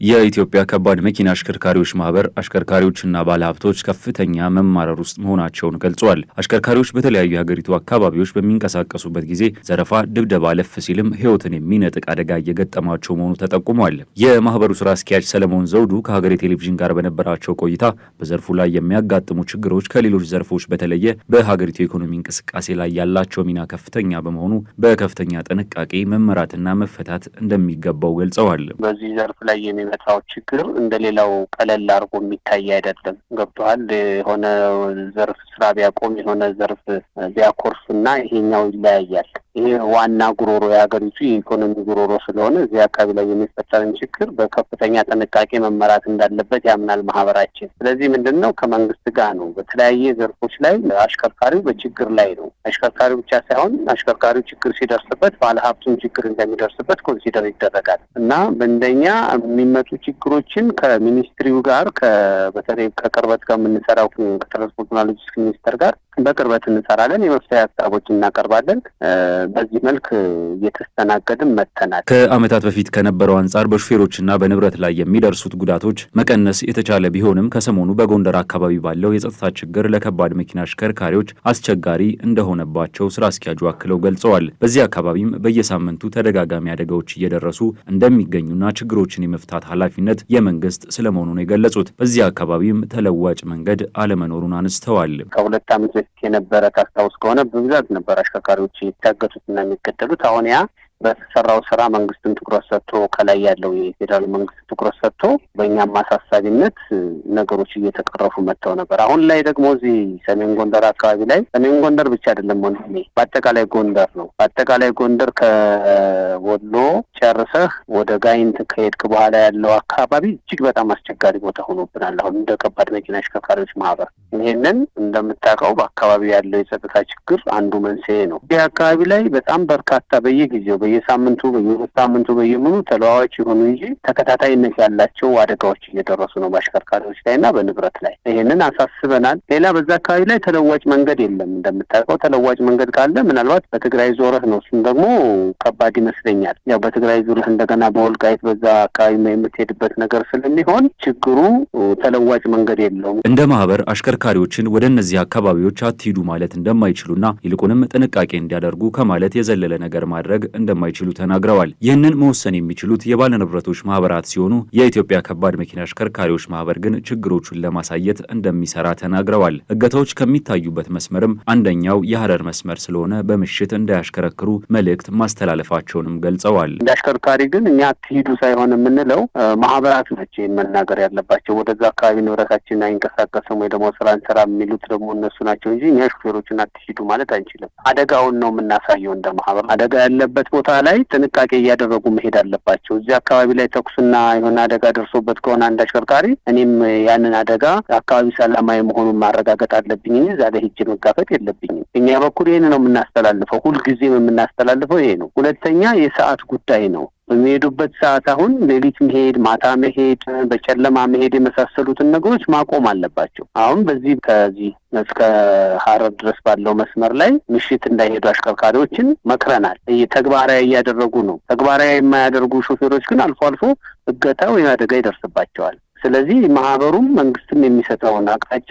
የኢትዮጵያ ከባድ መኪና አሽከርካሪዎች ማህበር አሽከርካሪዎችና ባለሀብቶች ከፍተኛ መማረር ውስጥ መሆናቸውን ገልጿል። አሽከርካሪዎች በተለያዩ የሀገሪቱ አካባቢዎች በሚንቀሳቀሱበት ጊዜ ዘረፋ፣ ድብደባ፣ አለፍ ሲልም ሕይወትን የሚነጥቅ አደጋ እየገጠማቸው መሆኑ ተጠቁሟል። የማህበሩ ስራ አስኪያጅ ሰለሞን ዘውዱ ከሀገሬ ቴሌቪዥን ጋር በነበራቸው ቆይታ በዘርፉ ላይ የሚያጋጥሙ ችግሮች ከሌሎች ዘርፎች በተለየ በሀገሪቱ የኢኮኖሚ እንቅስቃሴ ላይ ያላቸው ሚና ከፍተኛ በመሆኑ በከፍተኛ ጥንቃቄ መመራትና መፈታት እንደሚገባው ገልጸዋል። በዚህ ዘርፍ ላይ የሚመጣው ችግር እንደሌላው ቀለል አድርጎ የሚታይ አይደለም። ገብቷል። የሆነ ዘርፍ ስራ ቢያቆም የሆነ ዘርፍ ቢያኮርፍና ይሄኛው ይለያያል። ይሄ ዋና ጉሮሮ የሀገሪቱ የኢኮኖሚ ጉሮሮ ስለሆነ እዚህ አካባቢ ላይ የሚፈጠርን ችግር በከፍተኛ ጥንቃቄ መመራት እንዳለበት ያምናል ማህበራችን። ስለዚህ ምንድነው ከመንግስት ጋር ነው በተለያየ ዘርፎች ላይ አሽከርካሪው በችግር ላይ ነው። አሽከርካሪው ብቻ ሳይሆን አሽከርካሪው ችግር ሲደርስበት ባለሀብቱም ችግር እንደሚደርስበት ኮንሲደር ይደረጋል እና በእንደኛ የሚመጡ ችግሮችን ከሚኒስትሪው ጋር በተለይ ከቅርበት ጋር የምንሰራው ከትራንስፖርትና ሎጂስቲክስ ሚኒስቴር ጋር በቅርበት እንሰራለን። የመፍትሄ ሀሳቦች እናቀርባለን። በዚህ መልክ እየተስተናገድን መጥተናል። ከዓመታት በፊት ከነበረው አንጻር በሹፌሮችና በንብረት ላይ የሚደርሱት ጉዳቶች መቀነስ የተቻለ ቢሆንም ከሰሞኑ በጎንደር አካባቢ ባለው የጸጥታ ችግር ለከባድ መኪና አሽከርካሪዎች አስቸጋሪ እንደሆነባቸው ስራ አስኪያጁ አክለው ገልጸዋል። በዚህ አካባቢም በየሳምንቱ ተደጋጋሚ አደጋዎች እየደረሱ እንደሚገኙና ችግሮችን የመፍታት ኃላፊነት የመንግስት ስለመሆኑ ነው የገለጹት። በዚህ አካባቢም ተለዋጭ መንገድ አለመኖሩን አንስተዋል። ከሁለት ዓመት በፊት የነበረ ታስታውስ ከሆነ በብዛት ነበር አሽከርካሪዎች የሚታገቱትና የሚገደሉት። አሁን ያ በተሰራው ስራ መንግስትን ትኩረት ሰጥቶ ከላይ ያለው የፌዴራል መንግስት ትኩረት ሰጥቶ በእኛም ማሳሳቢነት ነገሮች እየተቀረፉ መጥተው ነበር። አሁን ላይ ደግሞ እዚህ ሰሜን ጎንደር አካባቢ ላይ ሰሜን ጎንደር ብቻ አይደለም ወንድሜ፣ በአጠቃላይ ጎንደር ነው። በአጠቃላይ ጎንደር ከወሎ ጨርሰህ ወደ ጋይንት ከሄድክ በኋላ ያለው አካባቢ እጅግ በጣም አስቸጋሪ ቦታ ሆኖብናል። አሁን እንደ ከባድ መኪና አሽከርካሪዎች ማህበር ይሄንን እንደምታውቀው በአካባቢው ያለው የጸጥታ ችግር አንዱ መንስኤ ነው። ይህ አካባቢ ላይ በጣም በርካታ በየጊዜው በየሳምንቱ በየሁለት ሳምንቱ በየምኑ ተለዋዋጭ የሆኑ እንጂ ተከታታይነት ያላቸው አደጋዎች እየደረሱ ነው በአሽከርካሪዎች ላይ እና በንብረት ላይ። ይሄንን አሳስበናል። ሌላ በዛ አካባቢ ላይ ተለዋጭ መንገድ የለም። እንደምታውቀው ተለዋጭ መንገድ ካለ ምናልባት በትግራይ ዞረህ ነው። እሱም ደግሞ ከባድ ይመስለኛል። ያው በትግራይ ዞረህ እንደገና በወልቃይት በዛ አካባቢ የምትሄድበት ነገር ስለሚሆን ችግሩ ተለዋጭ መንገድ የለውም። እንደ ማህበር አሽከርካሪዎችን ወደ እነዚህ አካባቢዎች አትሂዱ ማለት እንደማይችሉና ይልቁንም ጥንቃቄ እንዲያደርጉ ከማለት የዘለለ ነገር ማድረግ እንደማይችሉ ተናግረዋል። ይህንን መወሰን የሚችሉት የባለንብረቶች ማህበራት ሲሆኑ የኢትዮጵያ ከባድ መኪና አሽከርካሪዎች ማህበር ግን ችግሮቹን ለማሳየት እንደሚሰራ ተናግረዋል። እገታዎች ከሚታዩበት መስመርም አንደኛው የሐረር መስመር ስለሆነ በምሽት እንዳያሽከረክሩ መልእክት ማስተላለፋቸውንም ገልጸዋል። እንደ አሽከርካሪ ግን እኛ አትሂዱ ሳይሆን የምንለው ማህበራት ናቸው መናገር ያለባቸው። ወደዛ አካባቢ ንብረታችን አይንቀሳቀስም ወይ ደግሞ ስራ እንሰራ የሚሉት ደግሞ እነሱ ናቸው እንጂ እኛ ሹፌሮችን አትሂዱ ማለት አንችልም። አደጋውን ነው የምናሳየው እንደ ማህበር። አደጋ ያለበት ቦታ ላይ ጥንቃቄ እያደረጉ መሄድ አለባቸው። እዚህ አካባቢ ላይ ተኩስና የሆነ አደጋ ደርሶበት ከሆነ አንድ አሽከርካሪ እኔም ያንን አደጋ አካባቢ ሰላማዊ መሆኑን ማረጋገጥ አለብኝ እንጂ እዛ ላይ ሄጄ መጋፈጥ የለብኝም። እኛ በኩል ይሄን ነው የምናስተላልፈው። ሁልጊዜም የምናስተላልፈው ይሄ ነው። ሁለተኛ የሰዓት ጉዳይ ነው። በሚሄዱበት ሰዓት አሁን ሌሊት መሄድ፣ ማታ መሄድ፣ በጨለማ መሄድ የመሳሰሉትን ነገሮች ማቆም አለባቸው። አሁን በዚህ ከዚህ እስከ ሐረር ድረስ ባለው መስመር ላይ ምሽት እንዳይሄዱ አሽከርካሪዎችን መክረናል። ተግባራዊ እያደረጉ ነው። ተግባራዊ የማያደርጉ ሾፌሮች ግን አልፎ አልፎ እገታ ወይም አደጋ ይደርስባቸዋል። ስለዚህ ማህበሩም መንግስትም የሚሰጠውን አቅጣጫ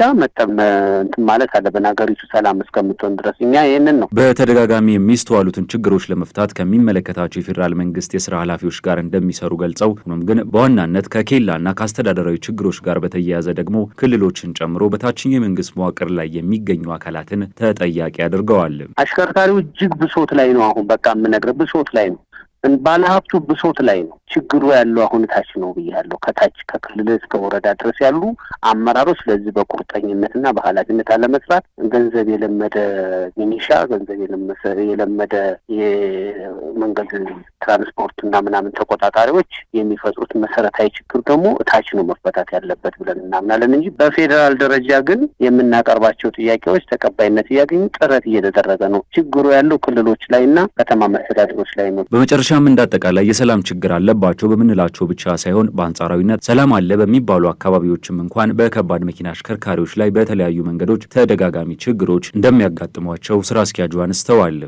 እንትን ማለት አለብን ሀገሪቱ ሰላም እስከምትሆን ድረስ። እኛ ይህንን ነው። በተደጋጋሚ የሚስተዋሉትን ችግሮች ለመፍታት ከሚመለከታቸው የፌዴራል መንግስት የስራ ኃላፊዎች ጋር እንደሚሰሩ ገልጸው ሆኖም ግን በዋናነት ከኬላና ከአስተዳደራዊ ችግሮች ጋር በተያያዘ ደግሞ ክልሎችን ጨምሮ በታችኛው የመንግስት መዋቅር ላይ የሚገኙ አካላትን ተጠያቂ አድርገዋል። አሽከርካሪው እጅግ ብሶት ላይ ነው። አሁን በቃ የምነግርህ ብሶት ላይ ነው። ባለሀብቱ ብሶት ላይ ነው። ችግሩ ያለው አሁን ታች ነው ብያለሁ። ከታች ከክልል እስከ ወረዳ ድረስ ያሉ አመራሮች ስለዚህ በቁርጠኝነትና በኃላፊነት አለመስራት ገንዘብ የለመደ ሚኒሻ፣ ገንዘብ የለመደ የመንገድ ትራንስፖርትና ምናምን ተቆጣጣሪዎች የሚፈጥሩት መሰረታዊ ችግር ደግሞ ታች ነው መፈታት ያለበት ብለን እናምናለን እንጂ በፌዴራል ደረጃ ግን የምናቀርባቸው ጥያቄዎች ተቀባይነት እያገኙ ጥረት እየተደረገ ነው። ችግሩ ያለው ክልሎች ላይና ከተማ መስተዳድሮች ላይ ነው። በመጨረሻም እንዳጠቃላይ የሰላም ችግር አለባቸው በምንላቸው ብቻ ሳይሆን በአንጻራዊነት ሰላም አለ በሚባሉ አካባቢዎችም እንኳን በከባድ መኪና አሽከርካሪዎች ላይ በተለያዩ መንገዶች ተደጋጋሚ ችግሮች እንደሚያጋጥሟቸው ስራ አስኪያጁ አንስተዋል።